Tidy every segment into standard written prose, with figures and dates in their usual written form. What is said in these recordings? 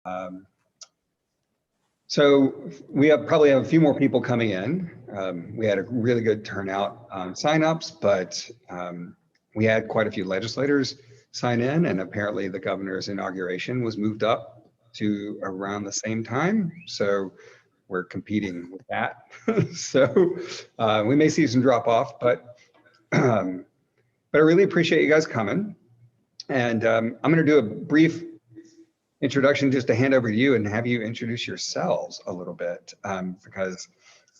Um, so we probably have a few more people coming in. We had a really good turnout on signups, but we had quite a few legislators sign in, and apparently the governor's inauguration was moved up to around the same time. So we're competing with that. So we may see some drop off, but I really appreciate you guys coming. And I'm going to do a brief introduction just to hand over to you and have you introduce yourselves a little bit, because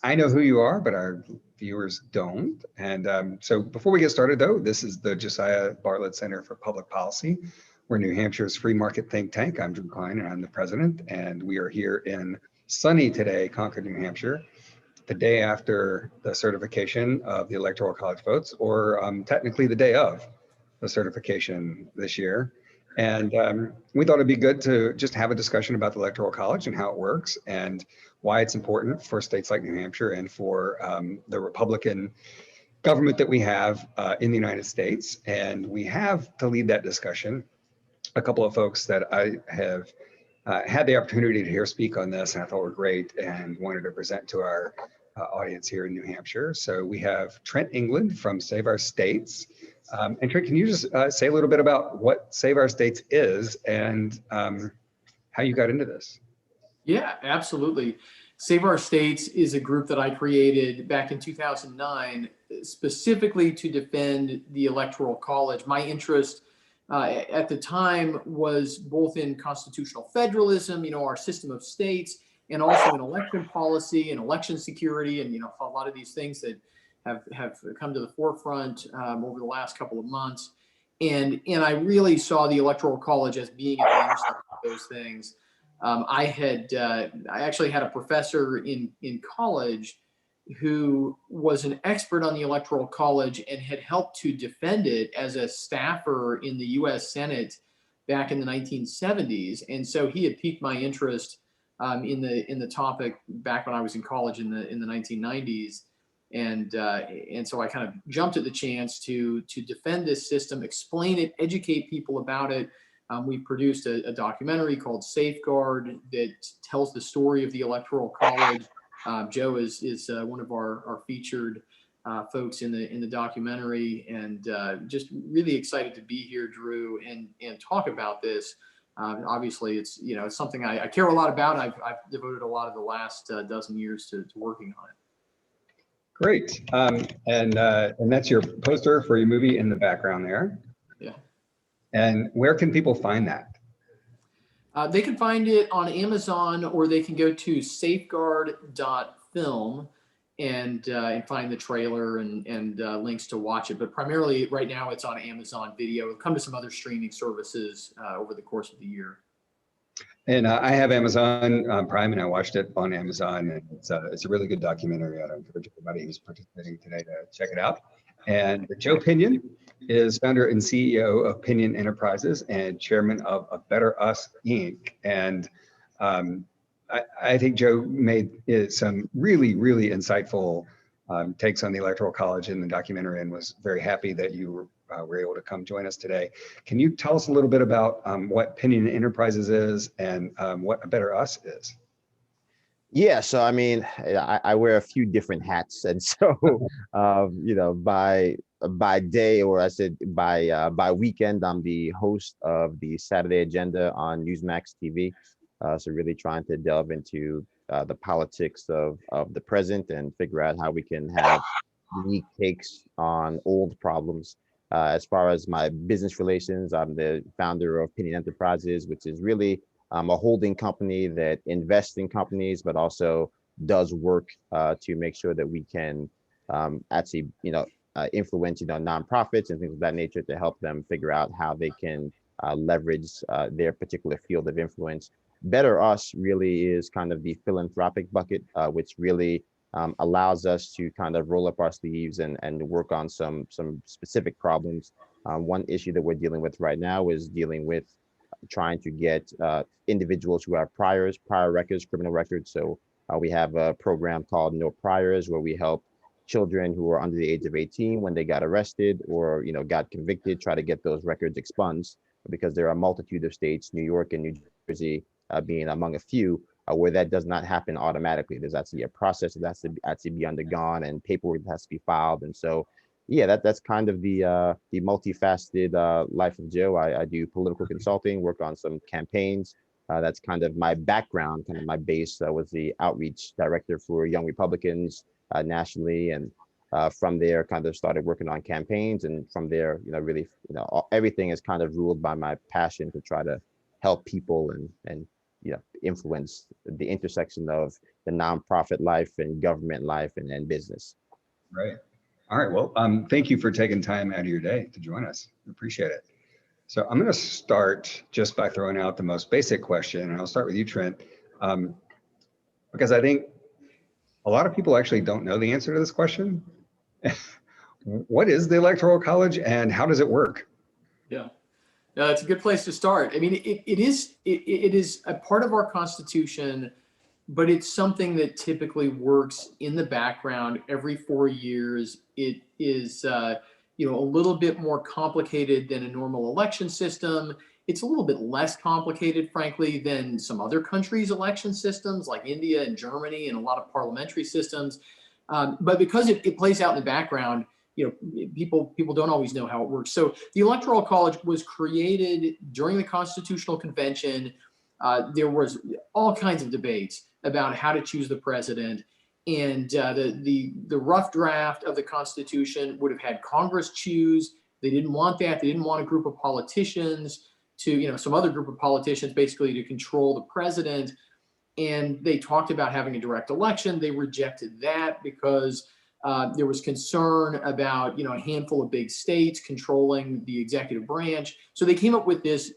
I know who you are, but our viewers don't. And so before we get started, though, this is the Josiah Bartlett Center for Public Policy. We're New Hampshire's free market think tank. I'm Drew Klein, and I'm the president. And we are here in sunny today, Concord, New Hampshire, the day after the certification of the Electoral College votes, or technically the day of the certification this year. And we thought it'd be good to just have a discussion about the Electoral College and how it works and why it's important for states like New Hampshire and for the Republican government that we have in the United States. And we have, to lead that discussion, a couple of folks that I have had the opportunity to hear speak on this, and I thought were great and wanted to present to our audience here in New Hampshire. So we have Trent England from Save Our States. And Trent, can you just say a little bit about what Save Our States is and how you got into this? Yeah, absolutely. Save Our States is a group that I created back in 2009, specifically to defend the Electoral College. My interest at the time was both in constitutional federalism, our system of states, and also in election policy and election security, and a lot of these things that have come to the forefront over the last couple of months. And I really saw the Electoral College as being at the intersection of those things. I actually had a professor in college who was an expert on the Electoral College and had helped to defend it as a staffer in the U.S. Senate back in the 1970s. And so he had piqued my interest in the topic back when I was in college in the 1990s. And so I kind of jumped at the chance to defend this system, explain it, educate people about it. We produced a documentary called Safeguard that tells the story of the Electoral College. Joe is one of our featured folks in the documentary, and just really excited to be here, Drew, and talk about this. Obviously, it's something I care a lot about. I've devoted a lot of the last dozen years to working on it. Great, and that's your poster for your movie in the background there. Yeah. And where can people find that? They can find it on Amazon, or they can go to safeguard.film and find the trailer and links to watch it. But primarily right now it's on Amazon Video. It'll come to some other streaming services over the course of the year. And I have Amazon Prime, and I watched it on Amazon. And it's a really good documentary. I'd encourage everybody who's participating today to check it out. And Joe Pinion is founder and CEO of Pinion Enterprises and chairman of A Better Us, Inc. And I think Joe made some really, really insightful takes on the Electoral College in the documentary, and was very happy that you were able to come join us today. Can you tell us a little bit about what Pinion Enterprises is and what A Better Us is? Yeah, so I mean, I wear a few different hats, and so by day, or I said by weekend, I'm the host of the Saturday Agenda on Newsmax TV. So really trying to delve into the politics of the present and figure out how we can have unique takes on old problems. As far as my business relations, I'm the founder of Pinion Enterprises, which is really a holding company that invests in companies, but also does work to make sure that we can actually, influence, nonprofits and things of that nature to help them figure out how they can leverage their particular field of influence. Better Us really is kind of the philanthropic bucket, which really allows us to kind of roll up our sleeves and work on some specific problems. One issue that we're dealing with right now is dealing with trying to get individuals who have prior records, criminal records. So we have a program called No Priors, where we help children who are under the age of 18 when they got arrested or got convicted, try to get those records expunged, because there are a multitude of states, New York and New Jersey, being among a few, where that does not happen automatically. There's actually a process that has to actually be undergone and paperwork that has to be filed. And so, yeah, that's kind of the multifaceted life of Joe. I do political consulting, work on some campaigns. That's kind of my background, kind of my base. Was the outreach director for Young Republicans nationally, and from there, kind of started working on campaigns. And from there, really, everything is kind of ruled by my passion to try to help people and influence the intersection of the nonprofit life and government life and business. Right. All right. Well, thank you for taking time out of your day to join us. Appreciate it. So I'm going to start just by throwing out the most basic question, and I'll start with you, Trent, because I think a lot of people actually don't know the answer to this question. What is the Electoral College and how does it work? Yeah. No, it's a good place to start. I mean, it is a part of our Constitution, but it's something that typically works in the background every 4 years. It is, a little bit more complicated than a normal election system. It's a little bit less complicated, frankly, than some other countries' election systems like India and Germany and a lot of parliamentary systems. But because it plays out in the background, people don't always know how it works. So the Electoral College was created during the Constitutional Convention. There was all kinds of debates about how to choose the president. And the rough draft of the Constitution would have had Congress choose. They didn't want that. They didn't want a group of politicians some other group of politicians basically to control the president. And they talked about having a direct election. They rejected that because there was concern about, a handful of big states controlling the executive branch. So they came up with this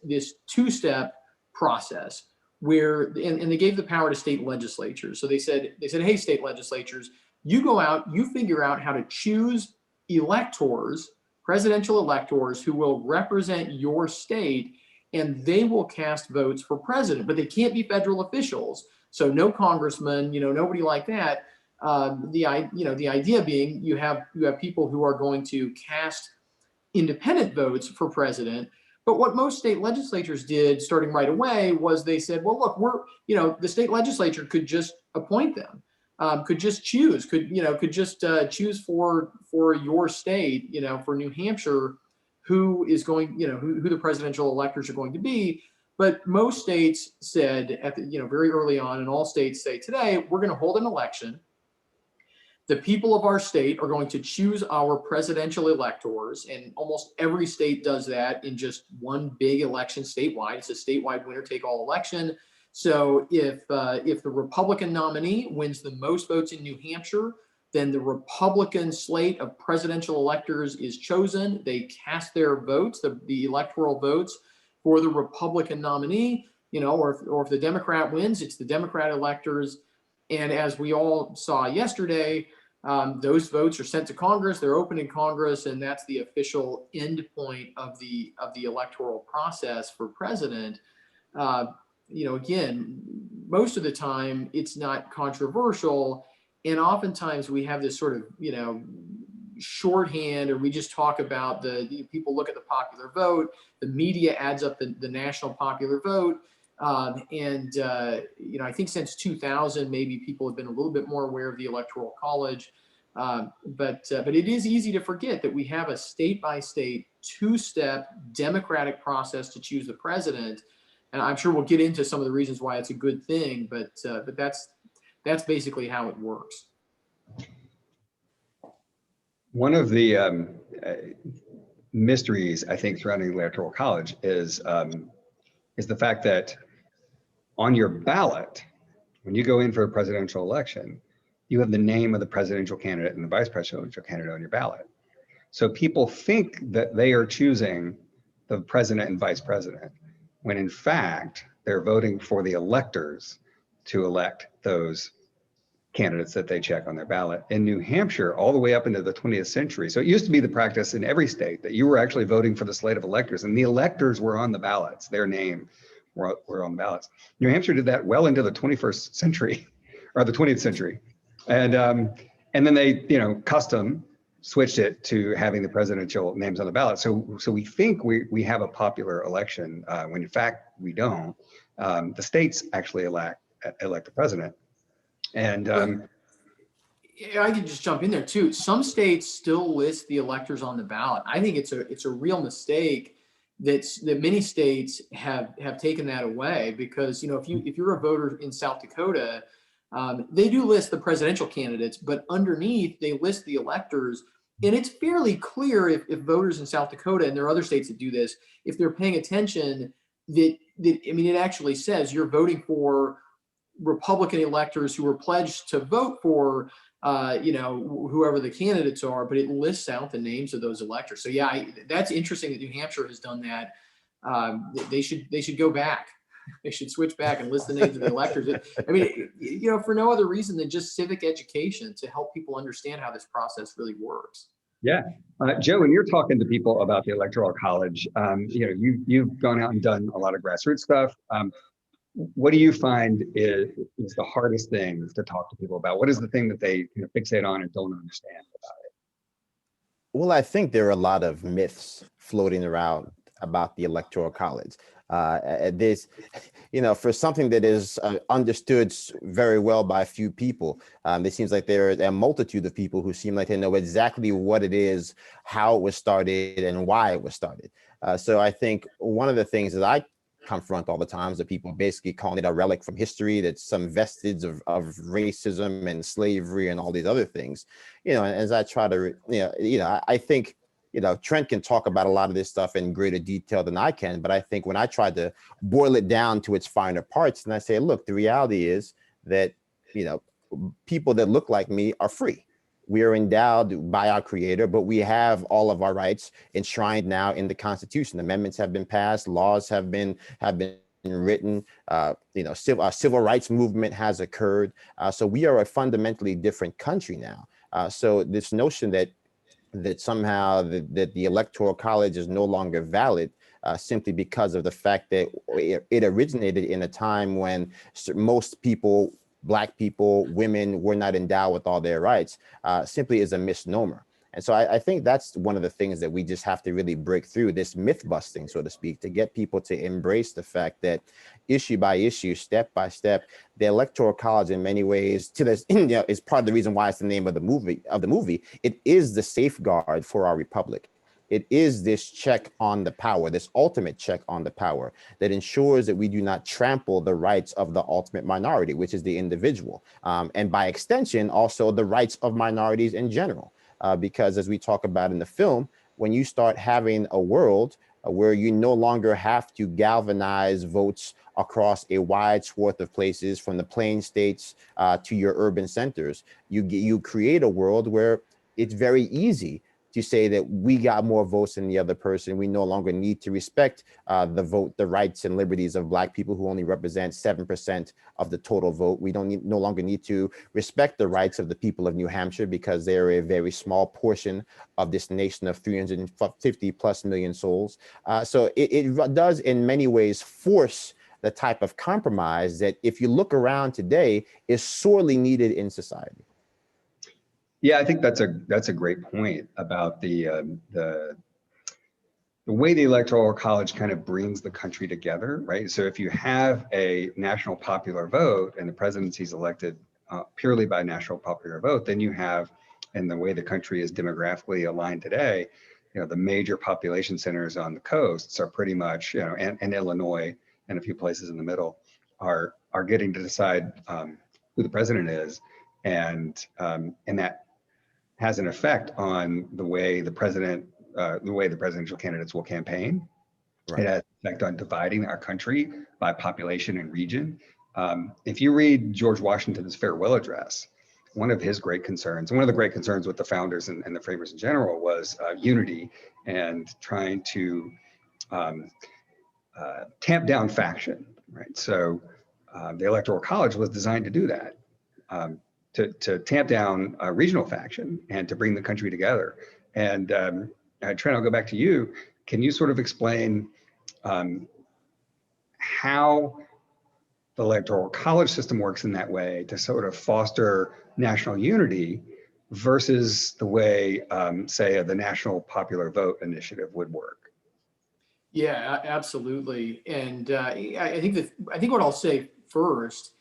two-step process where, and they gave the power to state legislatures. So they said, hey, state legislatures, you go out, you figure out how to choose electors, presidential electors who will represent your state, and they will cast votes for president, but they can't be federal officials. So no congressman, nobody like that. The idea being you have people who are going to cast independent votes for president. But what most state legislatures did starting right away was they said, well, look, the state legislature could just appoint them, could just choose, could just choose for your state, for New Hampshire, who is going, who the presidential electors are going to be. But most states said at the, very early on, and all states say today, we're going to hold an election. The people of our state are going to choose our presidential electors, and almost every state does that in just one big election statewide. It's a statewide winner-take-all election. So if the Republican nominee wins the most votes in New Hampshire, then the Republican slate of presidential electors is chosen. They cast their votes, the electoral votes, for the Republican nominee, or if the Democrat wins, it's the Democrat electors. And as we all saw yesterday, those votes are sent to Congress. They're open in Congress, and that's the official end point of the electoral process for president. Again, most of the time it's not controversial, and oftentimes we have this sort of shorthand, or we just talk about the people look at the popular vote. The media adds up the national popular vote. I think since 2000, maybe people have been a little bit more aware of the Electoral College. But it is easy to forget that we have a state-by-state, two-step democratic process to choose the president. And I'm sure we'll get into some of the reasons why it's a good thing, but that's basically how it works. One of the mysteries, I think, surrounding the Electoral College is the fact that on your ballot, when you go in for a presidential election, you have the name of the presidential candidate and the vice presidential candidate on your ballot. So people think that they are choosing the president and vice president, when in fact, they're voting for the electors to elect those candidates that they check on their ballot. In New Hampshire, all the way up into the 20th century. So it used to be the practice in every state that you were actually voting for the slate of electors, and the electors were on the ballots. Their name were on the ballots. New Hampshire did that well into the 21st century, or the 20th century. And then they, custom switched it to having the presidential names on the ballot. So we think we have a popular election when in fact we don't. the states actually elect the president. And I could just jump in there too. Some states still list the electors on the ballot. I think it's a real mistake that many states have taken that away, because if you're a voter in South Dakota, they do list the presidential candidates, but underneath they list the electors, and it's fairly clear if voters in South Dakota, and there are other states that do this, if they're paying attention, that I mean, it actually says you're voting for Republican electors who were pledged to vote for whoever the candidates are, but it lists out the names of those electors. So yeah, that's interesting that New Hampshire has done that. They should go back. They should switch back and list the names of the electors. I mean, for no other reason than just civic education to help people understand how this process really works. Yeah. Joe, when you're talking to people about the Electoral College, you've gone out and done a lot of grassroots stuff. What do you find is the hardest thing to talk to people about? What is the thing that they fixate on and don't understand about it? Well, I think there are a lot of myths floating around about the Electoral College. This, for something that is understood very well by a few people, it seems like there are a multitude of people who seem like they know exactly what it is, how it was started, and why it was started. So I think one of the things that I confront all the time is that people basically calling it a relic from history, that's some vestige of racism and slavery and all these other things. As I try to, I think, Trent can talk about a lot of this stuff in greater detail than I can, but I think when I try to boil it down to its finer parts, and I say, look, the reality is that, people that look like me are free. We are endowed by our creator, but we have all of our rights enshrined now in the Constitution. Amendments have been passed, laws have been written, civil rights movement has occurred. So we are a fundamentally different country now. So this notion that somehow that the Electoral College is no longer valid simply because of the fact that it originated in a time when most people, Black people, women, were not endowed with all their rights, simply is a misnomer. And so I think that's one of the things that we just have to really break through, this myth busting, so to speak, to get people to embrace the fact that issue by issue, step by step, the Electoral College in many ways is part of the reason why it's the name of the movie. It is the safeguard for our republic. It is this check on the power, this ultimate check on the power that ensures that we do not trample the rights of the ultimate minority, which is the individual. And by extension, also the rights of minorities in general. Because as we talk about in the film, when you start having a world where you no longer have to galvanize votes across a wide swath of places, from the plain states to your urban centers, you create a world where it's very easy to say that we got more votes than the other person. We no longer need to respect the rights and liberties of Black people, who only represent 7% of the total vote. We no longer need to respect the rights of the people of New Hampshire, because they're a very small portion of this nation of 350 plus million souls. So it does in many ways force the type of compromise that, if you look around today, is sorely needed in society. Yeah, I think that's a great point about the way the Electoral College kind of brings the country together, right? So if you have a national popular vote and the presidency is elected purely by national popular vote, then you have, and the way the country is demographically aligned today, the major population centers on the coasts are pretty much, and Illinois and a few places in the middle are getting to decide who the president is, and that has an effect on the way the presidential candidates will campaign. Right. It has an effect on dividing our country by population and region. If you read George Washington's farewell address, one of his great concerns, and one of the great concerns with the founders and the framers in general, was unity and trying to tamp down faction, right? So the Electoral College was designed to do that. To tamp down a regional faction and to bring the country together. And Trent, I'll go back to you. Can you sort of explain how the Electoral College system works in that way to sort of foster national unity versus the way, say, the National Popular Vote Initiative would work? Yeah, absolutely. And I think what I'll say first,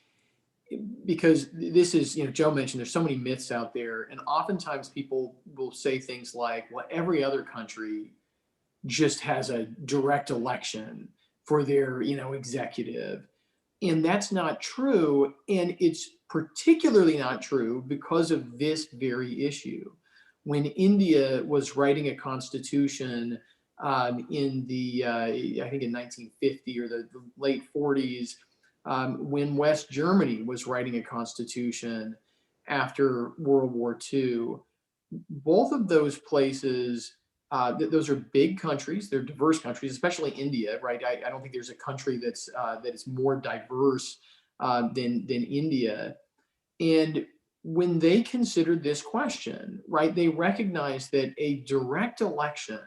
because this is, Joe mentioned there's so many myths out there, and oftentimes people will say things like, well, every other country just has a direct election for their, executive. And that's not true. And it's particularly not true because of this very issue. When India was writing a constitution in I think in 1950 or the late 40s, when West Germany was writing a constitution after World War II, both of those places, those are big countries. They're diverse countries, especially India, right? I don't think there's a country that is more diverse than India. And when they considered this question, right, they recognized that a direct election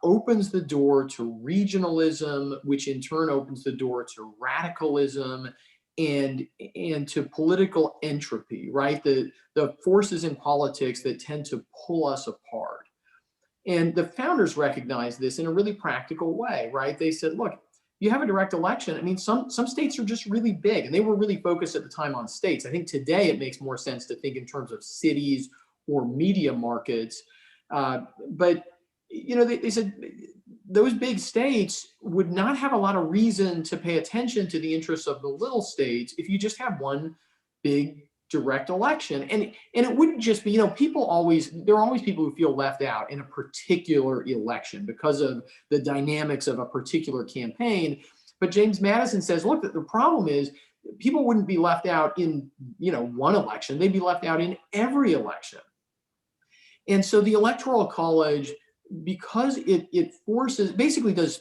opens the door to regionalism, which in turn opens the door to radicalism and to political entropy, right? The forces in politics that tend to pull us apart. And the founders recognized this in a really practical way, right? They said, look, you have a direct election. I mean, some states are just really big, and they were really focused at the time on states. I think today it makes more sense to think in terms of cities or media markets. But they said those big states would not have a lot of reason to pay attention to the interests of the little states if you just have one big direct election. And it wouldn't just be, there are always people who feel left out in a particular election because of the dynamics of a particular campaign. But James Madison says, look, the problem is people wouldn't be left out in, one election. They'd be left out in every election. And so the Electoral College, because it forces, basically there's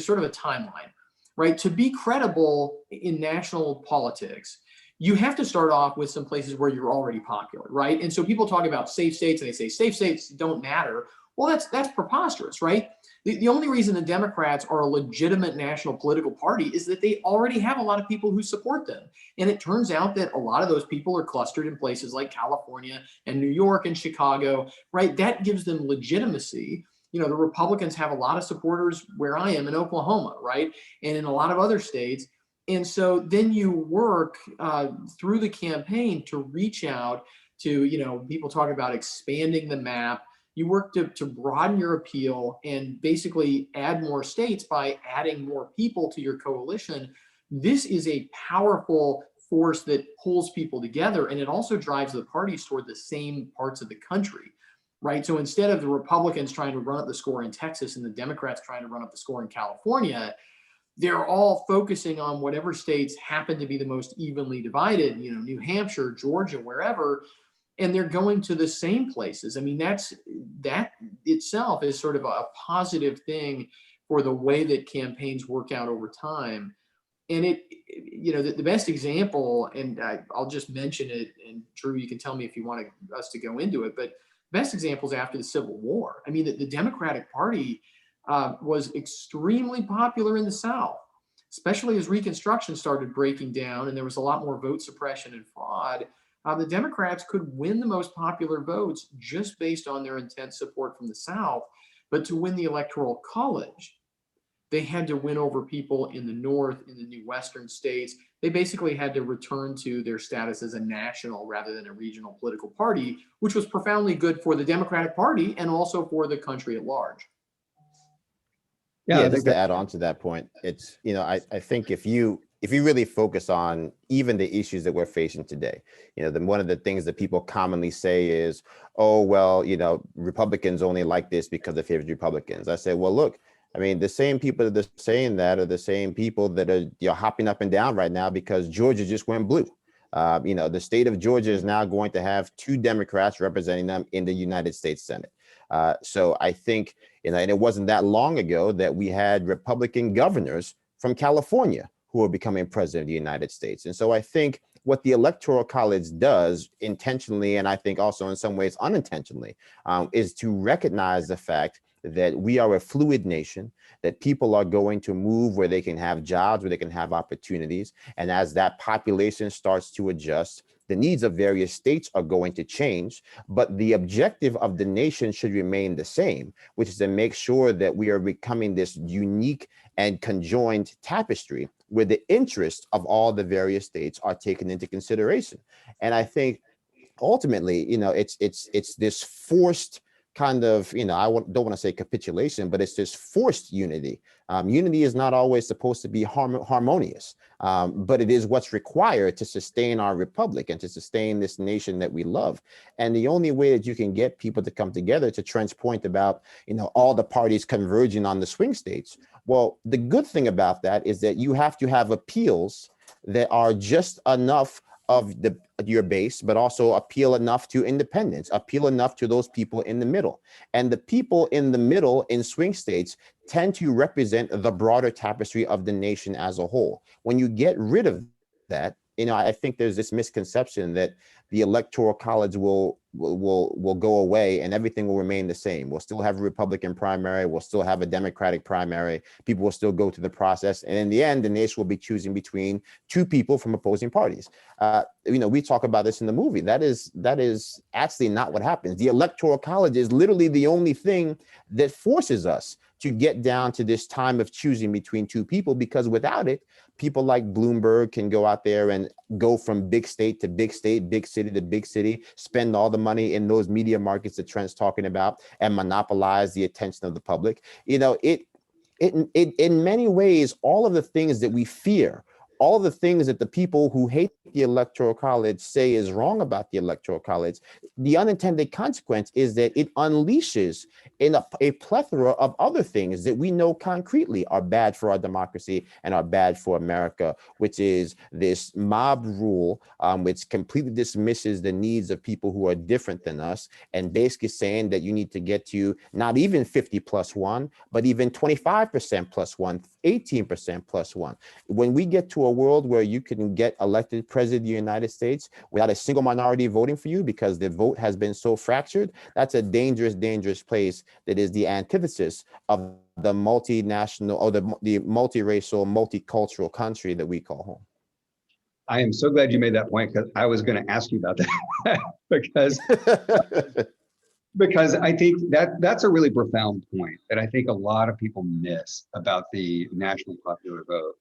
sort of a timeline, right? To be credible in national politics, you have to start off with some places where you're already popular, right? And so people talk about safe states and they say safe states don't matter. Well, that's preposterous, right? The only reason the Democrats are a legitimate national political party is that they already have a lot of people who support them. And it turns out that a lot of those people are clustered in places like California and New York and Chicago, right? That gives them legitimacy. The Republicans have a lot of supporters where I am in Oklahoma, right? And in a lot of other states. And so then you work through the campaign to reach out to, people talk about expanding the map. You work to broaden your appeal and basically add more states by adding more people to your coalition. This is a powerful force that pulls people together, and it also drives the parties toward the same parts of the country, right? So instead of the Republicans trying to run up the score in Texas and the Democrats trying to run up the score in California, they're all focusing on whatever states happen to be the most evenly divided, New Hampshire, Georgia, wherever, and they're going to the same places. I mean, that itself is sort of a positive thing for the way that campaigns work out over time. And the best example, and I'll just mention it, and Drew, you can tell me if you want us to go into it, but best examples after the Civil War. I mean, the Democratic Party was extremely popular in the South, especially as Reconstruction started breaking down and there was a lot more vote suppression and fraud. The Democrats could win the most popular votes just based on their intense support from the South. But to win the Electoral College, they had to win over people in the North, in the new Western states. They basically had to return to their status as a national rather than a regional political party, which was profoundly good for the Democratic Party and also for the country at large. Yeah, just to add on to that point, it's, I think if you really focus on even the issues that we're facing today, one of the things that people commonly say is, oh, well, Republicans only like this because it favors Republicans. I say, well, look, I mean, the same people that are saying that are the same people that are hopping up and down right now because Georgia just went blue. The state of Georgia is now going to have 2 Democrats representing them in the United States Senate. So I think, and it wasn't that long ago that we had Republican governors from California who are becoming president of the United States. And so I think what the Electoral College does intentionally, and I think also in some ways unintentionally, is to recognize the fact that we are a fluid nation, that people are going to move where they can have jobs, where they can have opportunities. And as that population starts to adjust, The needs of various states are going to change, but the objective of the nation should remain the same, which is to make sure that we are becoming this unique and conjoined tapestry where the interests of all the various states are taken into consideration. And I think ultimately, it's this forced kind of, don't want to say capitulation, but it's this forced unity. Unity is not always supposed to be harmonious, but it is what's required to sustain our republic and to sustain this nation that we love. And the only way that you can get people to come together, to Trent's point about, all the parties converging on the swing states. Well, the good thing about that is that you have to have appeals that are just enough of your base, but also appeal enough to independents, appeal enough to those people in the middle. And the people in the middle in swing states tend to represent the broader tapestry of the nation as a whole. When you get rid of that, I think there's this misconception that the Electoral College will go away and everything will remain the same. We'll still have a Republican primary. We'll still have a Democratic primary. People will still go through the process. And in the end, the nation will be choosing between two people from opposing parties. We talk about this in the movie. That is actually not what happens. The Electoral College is literally the only thing that forces us to get down to this time of choosing between two people, because without it, people like Bloomberg can go out there and go from big state to big state, big city to big city, spend all the money in those media markets that Trent's talking about, and monopolize the attention of the public. In many ways, all of the things that we fear, all of the things that the people who hate the Electoral College say is wrong about the Electoral College, the unintended consequence is that it unleashes in a plethora of other things that we know concretely are bad for our democracy and are bad for America, which is this mob rule, which completely dismisses the needs of people who are different than us, and basically saying that you need to get to not even 50 plus one, but even 25% plus one, 18% plus one. When we get to a world where you can get elected president of the United States without a single minority voting for you because the vote has been so fractured, that's a dangerous, dangerous place that is the antithesis of the multinational or the multiracial, multicultural country that we call home. I am so glad you made that point, because I was going to ask you about that because I think that's a really profound point that I think a lot of people miss about the national popular vote.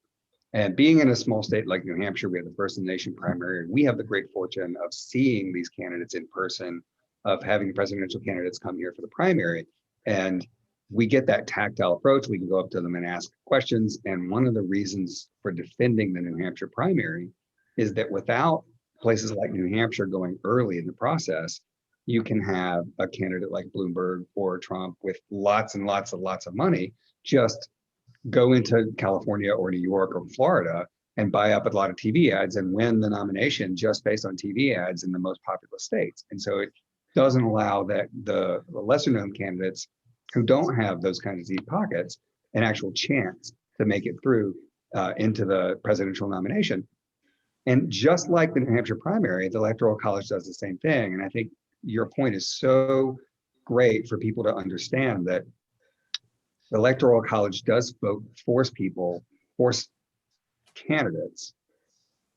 And being in a small state like New Hampshire, we have the first in the nation primary. We have the great fortune of seeing these candidates in person, of having presidential candidates come here for the primary. And we get that tactile approach. We can go up to them and ask questions. And one of the reasons for defending the New Hampshire primary is that without places like New Hampshire going early in the process, you can have a candidate like Bloomberg or Trump with lots and lots of money just go into California or New York or Florida and buy up a lot of TV ads and win the nomination just based on TV ads in the most populous states. And so it doesn't allow that the lesser known candidates who don't have those kinds of deep pockets an actual chance to make it through into the presidential nomination. And just like the New Hampshire primary, the Electoral College does the same thing. And I think your point is so great for people to understand that the Electoral College does force candidates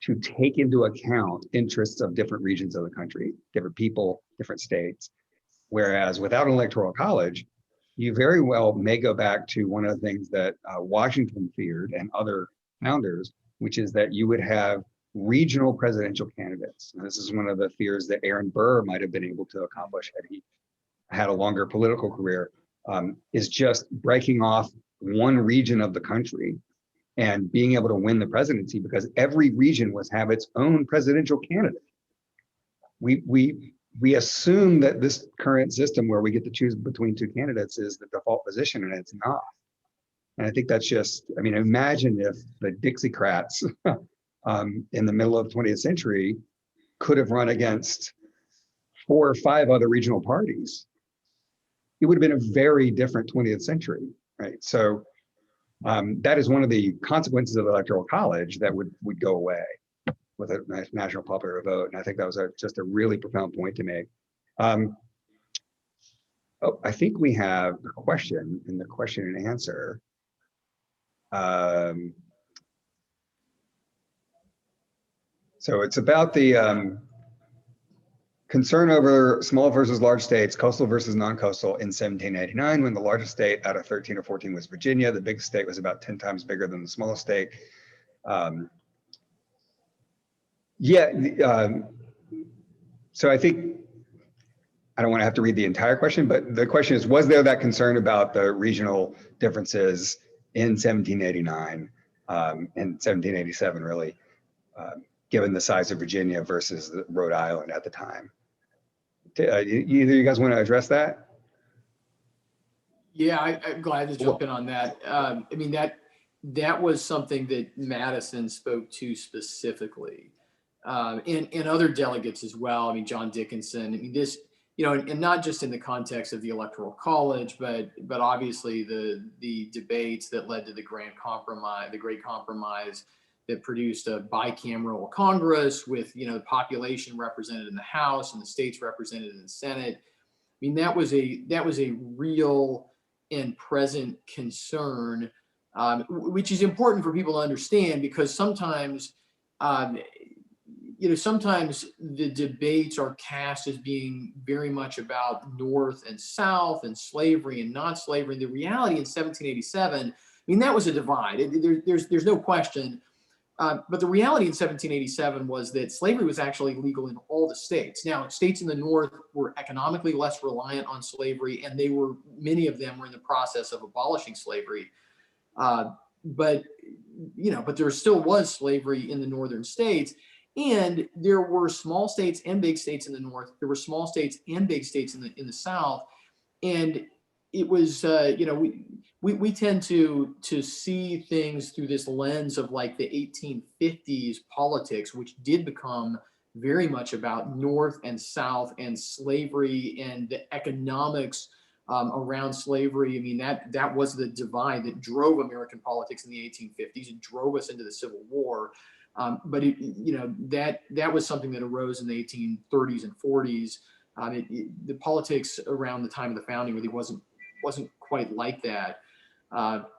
to take into account interests of different regions of the country, different people, different states. Whereas without an Electoral College, you very well may go back to one of the things that Washington feared and other founders, which is that you would have regional presidential candidates. And this is one of the fears that Aaron Burr might have been able to accomplish had he had a longer political career, is just breaking off one region of the country and being able to win the presidency, because every region was have its own presidential candidate. We assume that this current system where we get to choose between two candidates is the default position, and it's not. And I think that's just, I mean, imagine if the Dixiecrats in the middle of the 20th century could have run against 4 or 5 other regional parties. It would have been a very different 20th century, right? So that is one of the consequences of the Electoral College that would go away with a national popular vote. And I think that was just a really profound point to make. I think we have a question in the question and answer. So it's about the concern over small versus large states, coastal versus non-coastal in 1789, when the largest state out of 13 or 14 was Virginia. The big state was about 10 times bigger than the smallest state. So I think, I don't want to have to read the entire question, but the question is, was there that concern about the regional differences in 1789 and 1787, really, given the size of Virginia versus Rhode Island at the time? Either you guys want to address that? Yeah, I'm glad to jump in on that. I mean, that was something that Madison spoke to specifically, and other delegates as well. I mean, John Dickinson. I mean, this, and not just in the context of the Electoral College, but obviously the debates that led to the Great Compromise, that produced a bicameral Congress with, the population represented in the House and the states represented in the Senate. I mean, that was a real and present concern, which is important for people to understand, because sometimes, sometimes the debates are cast as being very much about North and South and slavery and not slavery. The reality in 1787, I mean, that was a divide. There's no question. But the reality in 1787 was that slavery was actually legal in all the states. Now, states in the North were economically less reliant on slavery, and many of them were in the process of abolishing slavery. But there still was slavery in the northern states, and there were small states and big states in the North. There were small states and big states in the South, and it was, we tend to see things through this lens of like the 1850s politics, which did become very much about North and South and slavery and the economics around slavery. I mean, that was the divide that drove American politics in the 1850s. It drove us into the Civil War. But that was something that arose in the 1830s and 40s. The politics around the time of the founding really wasn't quite like that.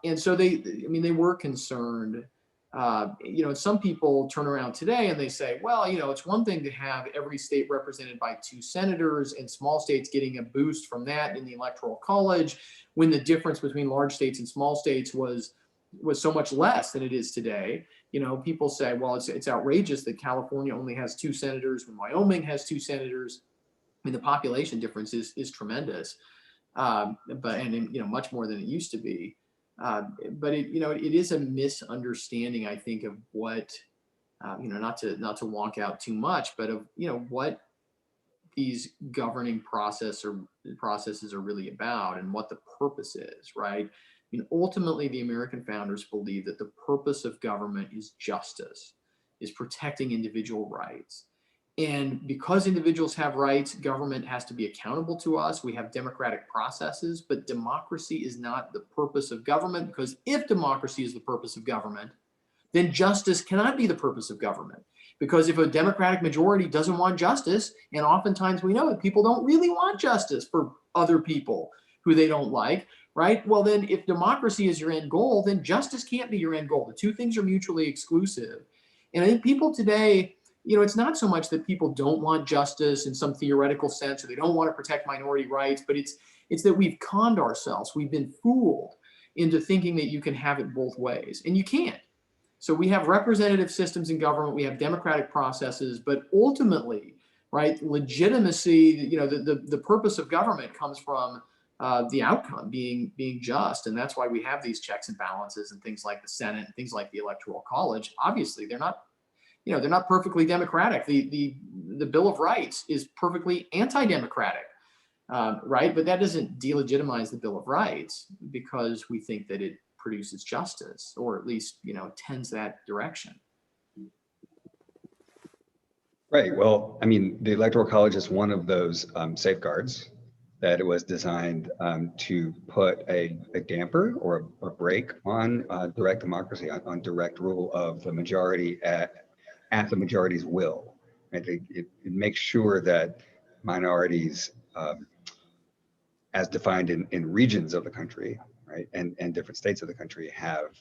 And so they were concerned. Some people turn around today and they say, well, it's one thing to have every state represented by 2 senators and small states getting a boost from that in the Electoral College, when the difference between large states and small states was so much less than it is today. People say, well, it's outrageous that California only has 2 senators when Wyoming has 2 senators. I mean, the population difference is tremendous. Much more than it used to be. But it is a misunderstanding, I think, of what, not to wonk out too much, but of, what these governing processes are really about and what the purpose is, right? I mean, ultimately, the American founders believed that the purpose of government is justice, is protecting individual rights. And because individuals have rights, government has to be accountable to us. We have democratic processes, but democracy is not the purpose of government, because if democracy is the purpose of government, then justice cannot be the purpose of government. Because if a democratic majority doesn't want justice, and oftentimes we know that people don't really want justice for other people who they don't like, right? Well, then if democracy is your end goal, then justice can't be your end goal. The two things are mutually exclusive. And I think people today, it's not so much that people don't want justice in some theoretical sense, or they don't want to protect minority rights, but it's that we've conned ourselves. We've been fooled into thinking that you can have it both ways, and you can't. So we have representative systems in government, we have democratic processes, but ultimately, right, legitimacy, the purpose of government comes from the outcome being just, and that's why we have these checks and balances and things like the Senate and things like the Electoral College. Obviously, they're not perfectly democratic. The Bill of Rights is perfectly anti-democratic, right? But that doesn't delegitimize the Bill of Rights, because we think that it produces justice, or at least, tends that direction. Right. Well, I mean, the Electoral College is one of those safeguards that it was designed to put a damper or a brake on direct democracy, on direct rule of the majority at the majority's will. Right? It makes sure that minorities, as defined in regions of the country, right, and different states of the country, have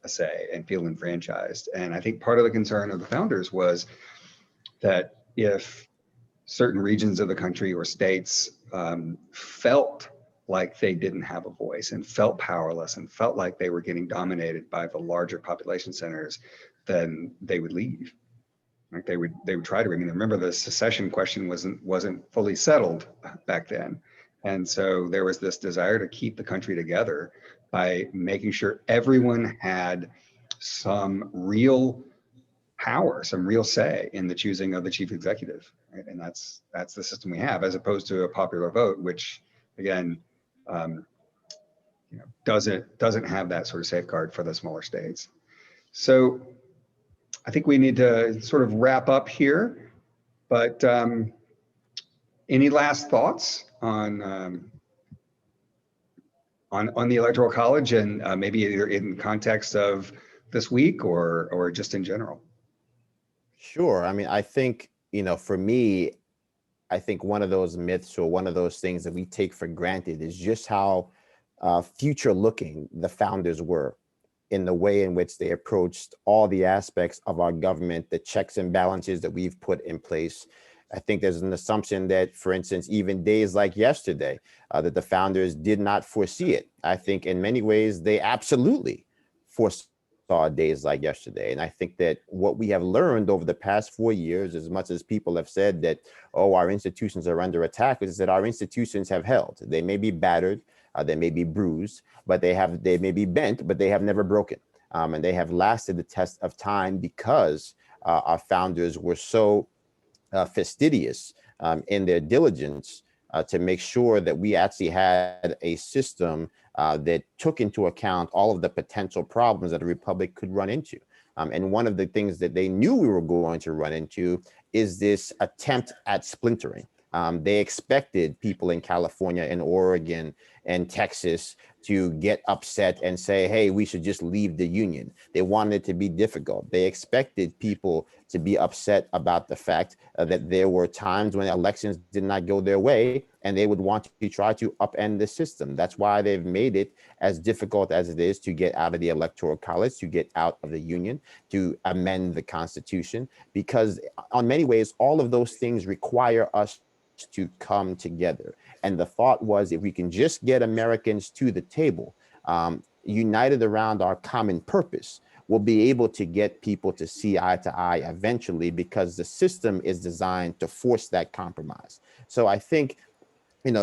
a say and feel enfranchised. And I think part of the concern of the founders was that if certain regions of the country or states felt like they didn't have a voice and felt powerless and felt like they were getting dominated by the larger population centers, then they would leave. Like they would try to. I mean, remember the secession question wasn't fully settled back then, and so there was this desire to keep the country together by making sure everyone had some real power, some real say in the choosing of the chief executive, right? And that's the system we have, as opposed to a popular vote, which again, doesn't have that sort of safeguard for the smaller states. So I think we need to sort of wrap up here, but any last thoughts on the Electoral College, and maybe either in context of this week or just in general? Sure. I mean, I think, for me, I think one of those myths or one of those things that we take for granted is just how future looking the founders were in the way in which they approached all the aspects of our government, the checks and balances that we've put in place. I think there's an assumption that, for instance, even days like yesterday, that the founders did not foresee it. I think in many ways, they absolutely foresaw days like yesterday. And I think that what we have learned over the past 4 years, as much as people have said that, oh, our institutions are under attack, is that our institutions have held. They may be battered, they may be bruised, but they may be bent, but they have never broken. And they have lasted the test of time because our founders were so fastidious in their diligence to make sure that we actually had a system that took into account all of the potential problems that a republic could run into. And one of the things that they knew we were going to run into is this attempt at splintering. They expected people in California and Oregon and Texas to get upset and say, hey, we should just leave the union. They wanted it to be difficult. They expected people to be upset about the fact that there were times when elections did not go their way and they would want to try to upend the system. That's why they've made it as difficult as it is to get out of the Electoral College, to get out of the union, to amend the Constitution, because on many ways, all of those things require us to come together. And the thought was, if we can just get Americans to the table, united around our common purpose, we'll be able to get people to see eye to eye eventually, because the system is designed to force that compromise. So I think,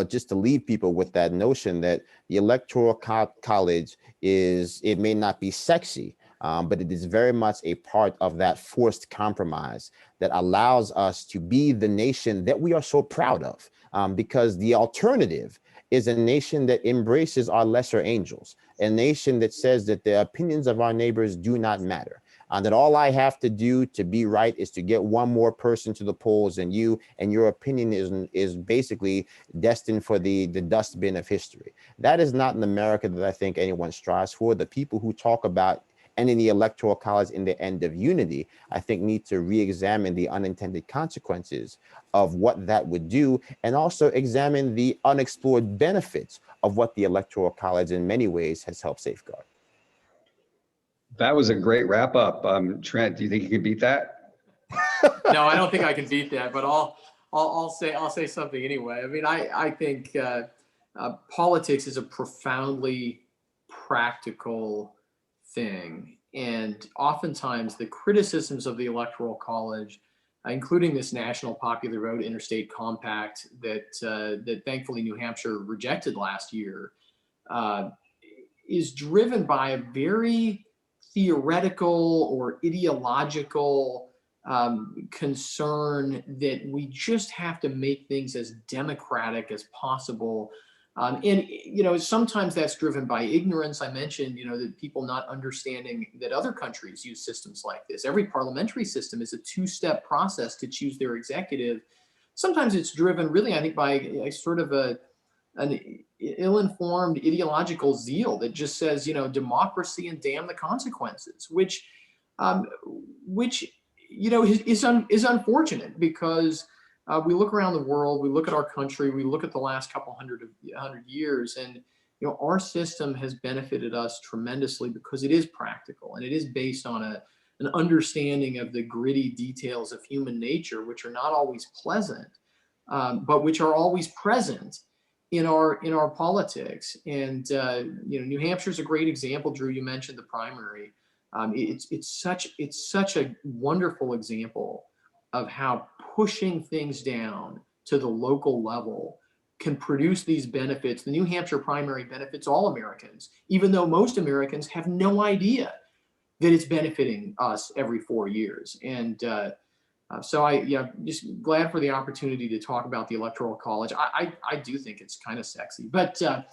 just to leave people with that notion that the Electoral College it may not be sexy, but it is very much a part of that forced compromise that allows us to be the nation that we are so proud of, because the alternative is a nation that embraces our lesser angels, a nation that says that the opinions of our neighbors do not matter, that all I have to do to be right is to get one more person to the polls than you, and your opinion is basically destined for the dustbin of history. That is not an America that I think anyone strives for. The people who talk about ending the Electoral College in the end of unity, I think need to re-examine the unintended consequences of what that would do, and also examine the unexplored benefits of what the Electoral College in many ways has helped safeguard. That was a great wrap up. Trent, do you think you could beat that? No, I don't think I can beat that, but I'll say something anyway. I mean, I think politics is a profoundly practical thing, and oftentimes the criticisms of the Electoral College, including this national popular vote interstate compact that thankfully New Hampshire rejected last year, is driven by a very theoretical or ideological concern that we just have to make things as democratic as possible. And sometimes that's driven by ignorance. I mentioned, that people not understanding that other countries use systems like this. Every parliamentary system is a two-step process to choose their executive. Sometimes it's driven really, I think, by a sort of an ill-informed ideological zeal that just says, democracy and damn the consequences, which is unfortunate, because we look around the world, we look at our country, we look at the last couple hundred years, and our system has benefited us tremendously because it is practical and it is based on an understanding of the gritty details of human nature, which are not always pleasant. but which are always present in our politics. And New Hampshire's a great example. Drew, you mentioned the primary. It's such a wonderful example of how pushing things down to the local level can produce these benefits. The New Hampshire primary benefits all Americans, even though most Americans have no idea that it's benefiting us every 4 years. And so just glad for the opportunity to talk about the Electoral College. I do think it's kind of sexy, but That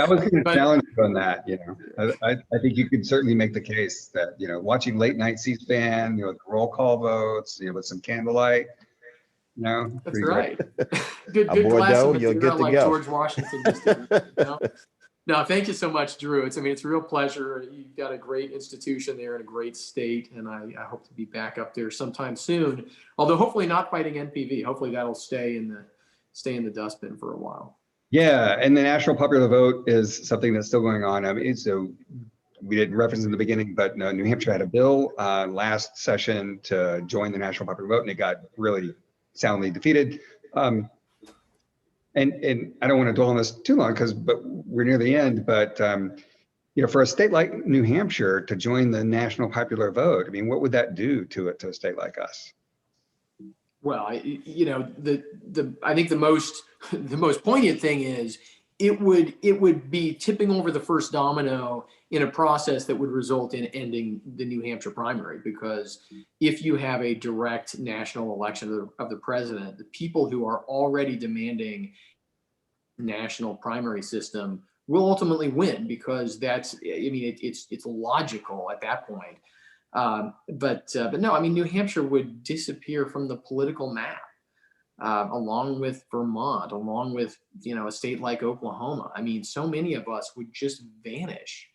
was going to challenge you on that. I think you could certainly make the case that, watching late night C-SPAN, the roll call votes, with some candlelight, that's pretty right. great. Good glass of you're Madeira good to like go. George Washington used to do. No, thank you so much, Drew. It's a real pleasure. You've got a great institution there in a great state, and I hope to be back up there sometime soon. Although hopefully not fighting NPV. Hopefully that'll stay in the dustbin for a while. Yeah, and the national popular vote is something that's still going on. So we didn't reference in the beginning, but New Hampshire had a bill last session to join the national popular vote, and it got really soundly defeated. And I don't want to dwell on this too long but we're near the end. But for a state like New Hampshire to join the national popular vote, what would that do to a state like us? Well, I think the most poignant thing is it would be tipping over the first domino in a process that would result in ending the New Hampshire primary, because if you have a direct national election of the president, the people who are already demanding national primary system will ultimately win, because it's logical at that point. But no, New Hampshire would disappear from the political map, along with Vermont, along with a state like Oklahoma. So many of us would just vanish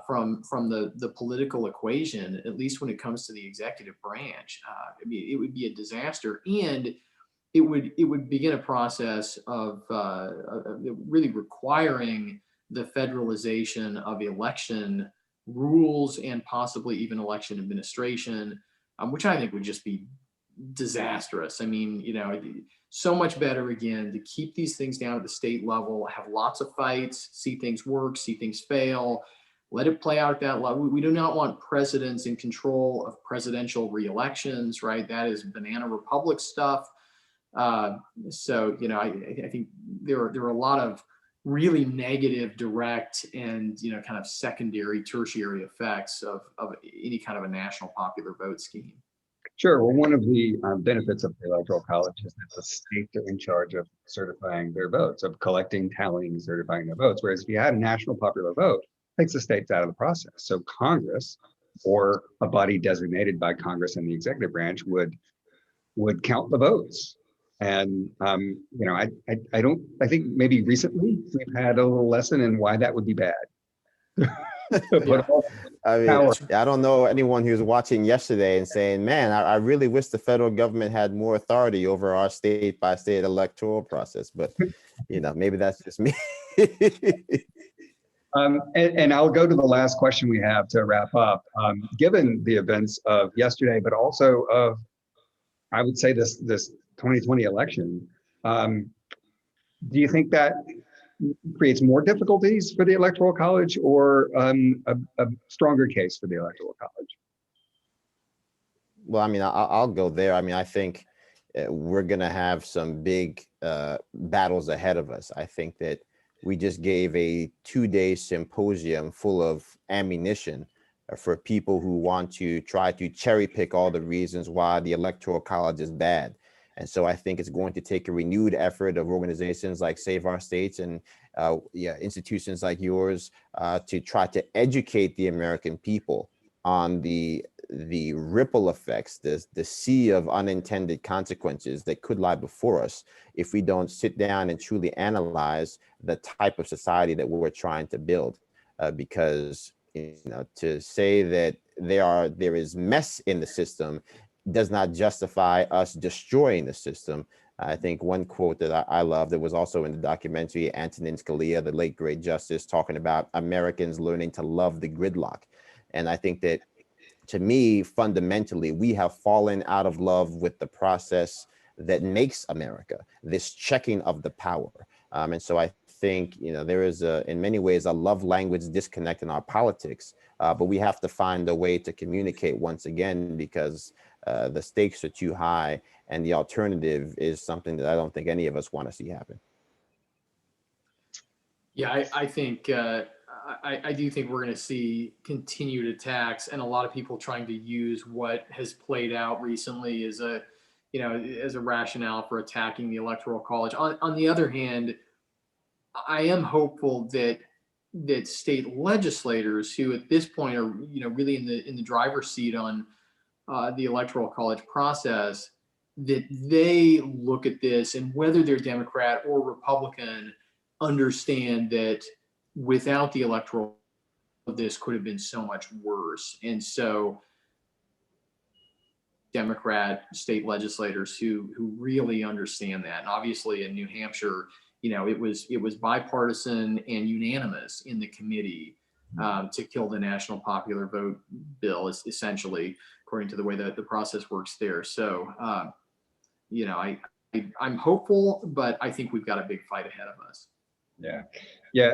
from the political equation, at least when it comes to the executive branch. It would be a disaster, and it would begin a process of really requiring the federalization of election rules and possibly even election administration, which I think would just be disastrous. So much better, again, to keep these things down at the state level, have lots of fights, see things work, see things fail, let it play out at that level. We do not want presidents in control of presidential re-elections, right? That is banana republic stuff. I think there are a lot of really negative, direct, and kind of secondary, tertiary effects of any kind of a national popular vote scheme. Sure. Well, one of the benefits of the Electoral College is that the states are in charge of certifying their votes, of collecting, tallying, certifying their votes. Whereas if you had a national popular vote, it takes the states out of the process. So Congress, or a body designated by Congress and the executive branch, would count the votes. And I think maybe recently we've had a little lesson in why that would be bad. Yeah. I don't know anyone who's watching yesterday and saying, man, I really wish the federal government had more authority over our state by state electoral process, but maybe that's just me. And I'll go to the last question we have to wrap up. Given the events of yesterday, but also of, I would say, this 2020 election, do you think that creates more difficulties for the Electoral College, or a stronger case for the Electoral College? Well, I'll go there. I think we're going to have some big battles ahead of us. I think that we just gave a 2-day symposium full of ammunition for people who want to try to cherry pick all the reasons why the Electoral College is bad. And so I think it's going to take a renewed effort of organizations like Save Our States and institutions like yours to try to educate the American people on the ripple effects, the sea of unintended consequences that could lie before us if we don't sit down and truly analyze the type of society that we're trying to build. Because to say that there is mess in the system does not justify us destroying the system. I think one quote that I love that was also in the documentary, Antonin Scalia, the late great justice, talking about Americans learning to love the gridlock. And I think that to me, fundamentally, we have fallen out of love with the process that makes America, this checking of the power. And so I think, there is in many ways a love language disconnect in our politics, but we have to find a way to communicate once again, because the stakes are too high, and the alternative is something that I don't think any of us want to see happen. Yeah, I think I do think we're going to see continued attacks, and a lot of people trying to use what has played out recently as a rationale for attacking the Electoral College. On the other hand, I am hopeful that state legislators, who at this point are really in the driver's seat on the Electoral College process, that they look at this, and whether they're Democrat or Republican, understand that without the Electoral, this could have been so much worse. And so Democrat state legislators who really understand that. And obviously in New Hampshire, it was bipartisan and unanimous in the committee to kill the national popular vote bill, is essentially, according to the way that the process works there. So, I'm hopeful, but I think we've got a big fight ahead of us. Yeah.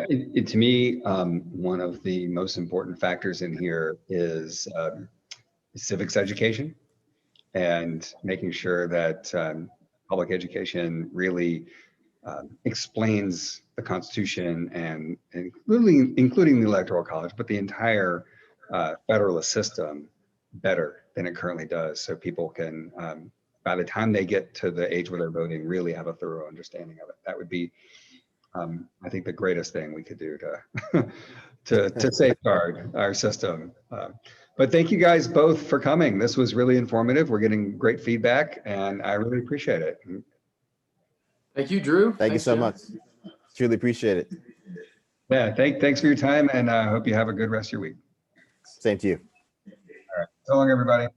To me, one of the most important factors in here is civics education, and making sure that public education really explains the Constitution, and including the Electoral College, but the entire federalist system better than it currently does, so people can, by the time they get to the age where they're voting, really have a thorough understanding of it. That would be, I think, the greatest thing we could do to safeguard our system. But thank you guys both for coming. This was really informative. We're getting great feedback, and I really appreciate it. Thank you, Drew. Thank you so much. Truly appreciate it. Yeah, thanks for your time, and I hope you have a good rest of your week. Same to you. All right. So long, everybody.